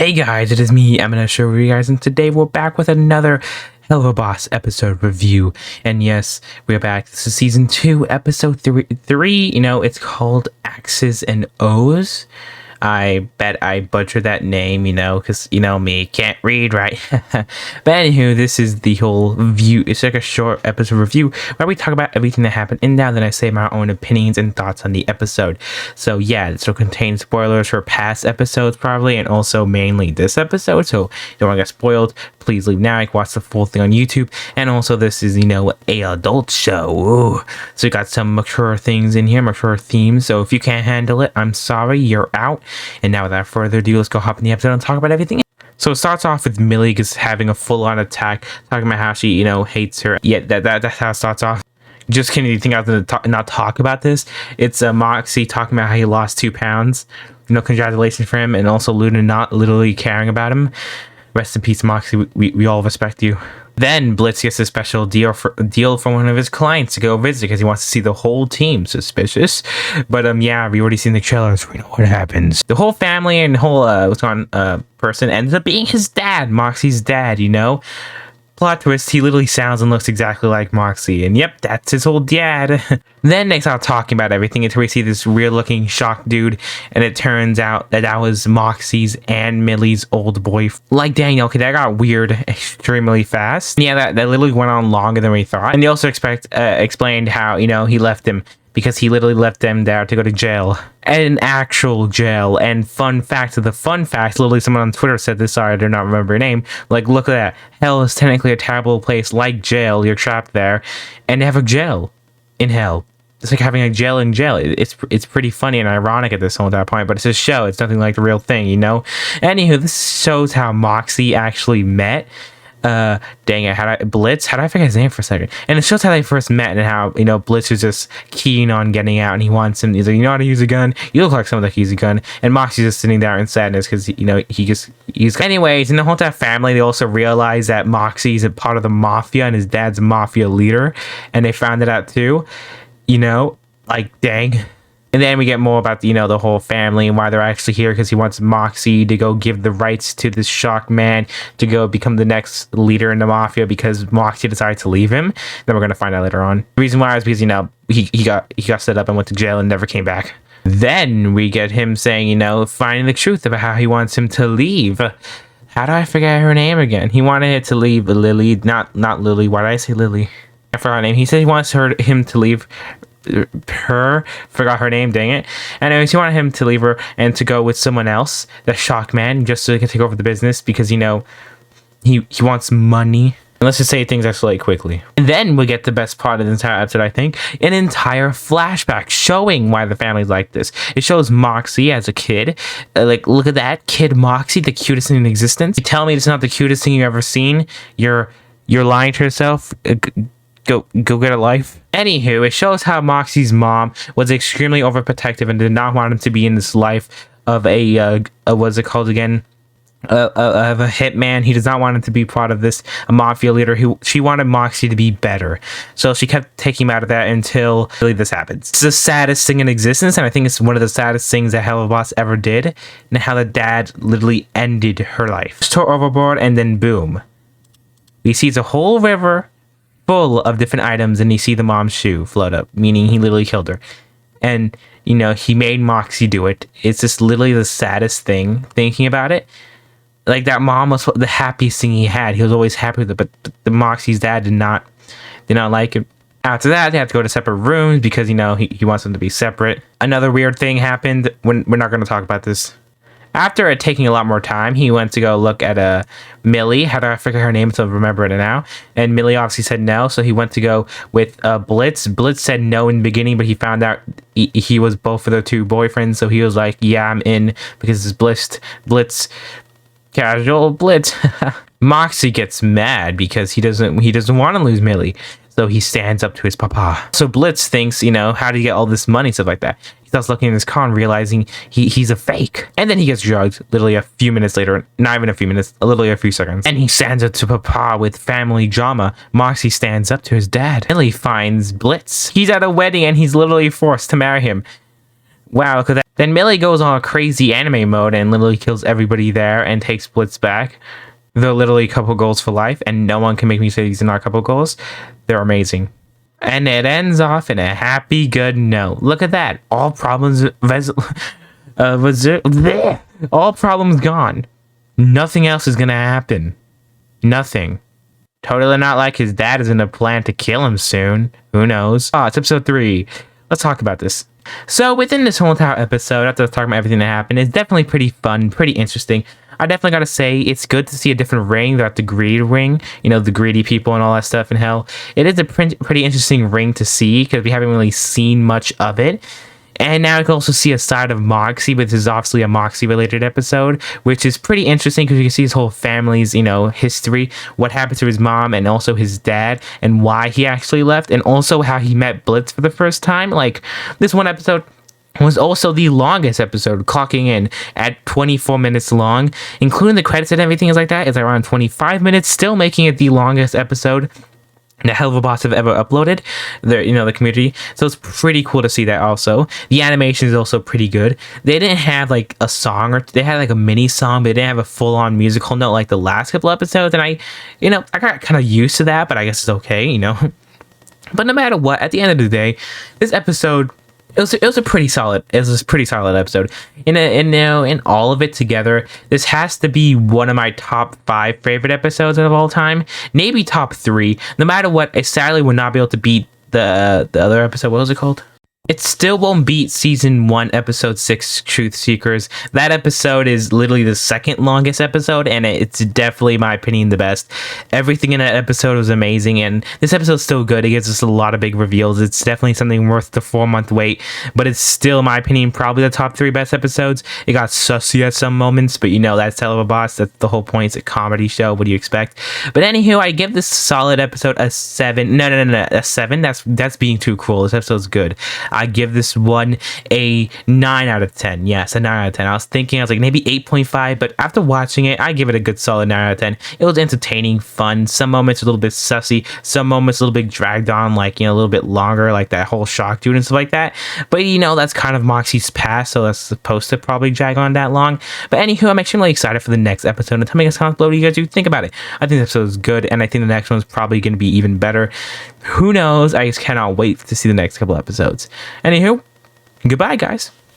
Hey guys, it is me, I'm gonna show you guys, and today we're back with another Helluva Boss episode review. And yes, we're back. This is season 2, episode 3. It's called Axes and O's. I bet I butchered that name, because, me, can't read, right? But anywho, this is the whole view. It's like a short episode review where we talk about everything that happened, and now then I say my own opinions and thoughts on the episode. So yeah, this will contain spoilers for past episodes probably, and also mainly this episode. So if you don't want to get spoiled, please leave now. You can watch the full thing on YouTube. And also this is, a adult show. Ooh. So we got some mature things in here, mature themes. So if you can't handle it, I'm sorry, you're out. And now without further ado, let's go hop in the episode and talk about everything. So it starts off with Millie just having a full-on attack, talking about how she, hates her. Yeah, that's how it starts off. Just kidding, you think I was going to not talk about this? It's Moxie talking about how he lost 2 pounds. Congratulations for him. And also Luna not literally caring about him. Rest in peace, Moxie. We all respect you. Then Blitz gets a special deal from one of his clients to go visit because he wants to see the whole team. Suspicious. But yeah, we already seen the trailers. We know what happens. The whole family and whole person ends up being his dad, Moxie's dad, Plot twist, he literally sounds and looks exactly like Moxie. And yep, that's his old dad. Then they start talking about everything until we see this weird looking shock dude. And it turns out that was Moxie's and Millie's old boyfriend. Like, dang, okay, that got weird extremely fast. Yeah, that literally went on longer than we thought. And they also explained how, he left him. Because he literally left them there to go to jail. An actual jail. And fun fact of the fun facts, literally someone on Twitter said this, sorry I do not remember your name. Like, look at that. Hell is technically a terrible place like jail. You're trapped there. And they have a jail in hell. It's like having a jail in jail. It's pretty funny and ironic at this whole point, but it's a show. It's nothing like the real thing, Anywho, this shows how Moxie actually met dang it, Blitz? How did I forget his name for a second? And it shows how they first met and how, Blitz is just keen on getting out and he wants him. He's like, you know how to use a gun? You look like someone that can use a gun. And Moxie's just sitting there in sadness because, he's... Anyways, in the whole entire family, they also realize that Moxie's a part of the mafia and his dad's a mafia leader. And they found it out too. Like, dang. And then we get more about, the whole family and why they're actually here because he wants Moxie to go give the rights to this shock man to go become the next leader in the mafia because Moxie decided to leave him. Then we're going to find out later on. The reason why is because, he got set up and went to jail and never came back. Then we get him saying, finding the truth about how he wants him to leave. How do I forget her name again? He wanted it to leave Lily, not Lily. Why did I say Lily? I forgot her name. He said he wants him to leave forgot her name, dang it. Anyways, he wanted him to leave her and to go with someone else, the shock man, just so he can take over the business because he wants money. And let's just say things escalate quickly. And then we get the best part of the entire episode, I think, an entire flashback showing why the family's like this. It shows Moxie as a kid. Like, look at that kid Moxie, the cutest thing in existence. You tell me it's not the cutest thing you've ever seen. You're lying to yourself. Go get a life. Anywho, it shows how Moxie's mom was extremely overprotective and did not want him to be in this life of a what's it called again? Of a hitman. He does not want him to be part of this mafia leader. She wanted Moxie to be better. So she kept taking him out of that until really this happens. It's the saddest thing in existence, and I think it's one of the saddest things that Helluva Boss ever did, and how the dad literally ended her life. Just tore overboard, and then boom. We see the whole river full of different items, and you see the mom's shoe float up, meaning he literally killed her. And he made Moxie do it. It's just literally the saddest thing thinking about it. Like, that mom was the happiest thing he had. He was always happy with it, but the Moxie's dad did not like it. After that, they have to go to separate rooms because he wants them to be separate. Another weird thing happened when we're not going to talk about this. After it taking a lot more time, he went to go look at Millie. How do I forget her name to remember it now? And Millie obviously said no, so he went to go with Blitz. Blitz said no in the beginning, but he found out he was both of their 2 boyfriends, so he was like, yeah, I'm in, because it's Blitz, casual Blitz. Moxie gets mad because he doesn't want to lose Millie. So he stands up to his papa. So Blitz thinks, how do you get all this money, stuff like that. He starts looking in his car and realizing he's a fake. And then he gets drugged literally a few minutes later. Not even a few minutes, literally a few seconds. And he stands up to papa with family drama. Moxie stands up to his dad. Millie finds Blitz. He's at a wedding and he's literally forced to marry him. Wow, look at that. Then Millie goes on a crazy anime mode and literally kills everybody there and takes Blitz back. They're literally couple goals for life, and no one can make me say these are not couple goals. They're amazing. And it ends off in a happy, good note. Look at that. All problems all problems gone. Nothing else is gonna happen. Nothing. Totally not like his dad is gonna plan to kill him soon. Who knows? It's episode 3. Let's talk about this. So within this whole entire episode, after talking about everything that happened, it's definitely pretty fun, pretty interesting. I definitely gotta say, it's good to see a different ring, like the greed ring, you know, the greedy people and all that stuff in hell. It is a pretty interesting ring to see, because we haven't really seen much of it. And now you can also see a side of Moxie, which is obviously a Moxie-related episode, which is pretty interesting because you can see his whole family's, you know, history, what happened to his mom and also his dad, and why he actually left, and also how he met Blitz for the first time. Like, this one episode was also the longest episode, clocking in at 24 minutes long, including the credits and everything is like that. It's around 25 minutes, still making it the longest episode the Helluva boss have ever uploaded, the community. So it's pretty cool to see that. Also, the animation is also pretty good. They didn't have like a song, or they had like a mini song, but they didn't have a full-on musical note like the last couple episodes. And I got kind of used to that, but I guess it's okay, But no matter what, at the end of the day, this episode, it was a pretty solid episode. In all of it together, this has to be one of my top 5 favorite episodes of all time. Maybe top 3. No matter what, I sadly would not be able to beat the other episode. What was it called? It still won't beat season 1, episode 6, Truth Seekers. That episode is literally the second longest episode, and it's definitely, in my opinion, the best. Everything in that episode was amazing, and this episode's still good. It gives us a lot of big reveals. It's definitely something worth the 4-month wait, but it's still, in my opinion, probably the top 3 best episodes. It got sussy at some moments, but that's Helluva Boss. That's the whole point. It's a comedy show. What do you expect? But anywho, I give this solid episode a 7. No, a 7? That's being too cruel. This episode's good. I give this one a 9 out of 10. Yes, a 9 out of 10. I was like maybe 8.5, but after watching it, I give it a good solid 9 out of 10. It was entertaining, fun. Some moments a little bit sussy, some moments a little bit dragged on, like, a little bit longer, like that whole shock dude and stuff like that. But that's kind of Moxie's past, so that's supposed to probably drag on that long. But anywho, I'm extremely excited for the next episode, and tell me in the comments below what you guys do think about it. I think this episode is good, and I think the next one's probably going to be even better. Who knows? I just cannot wait to see the next couple episodes. Anywho, goodbye, guys.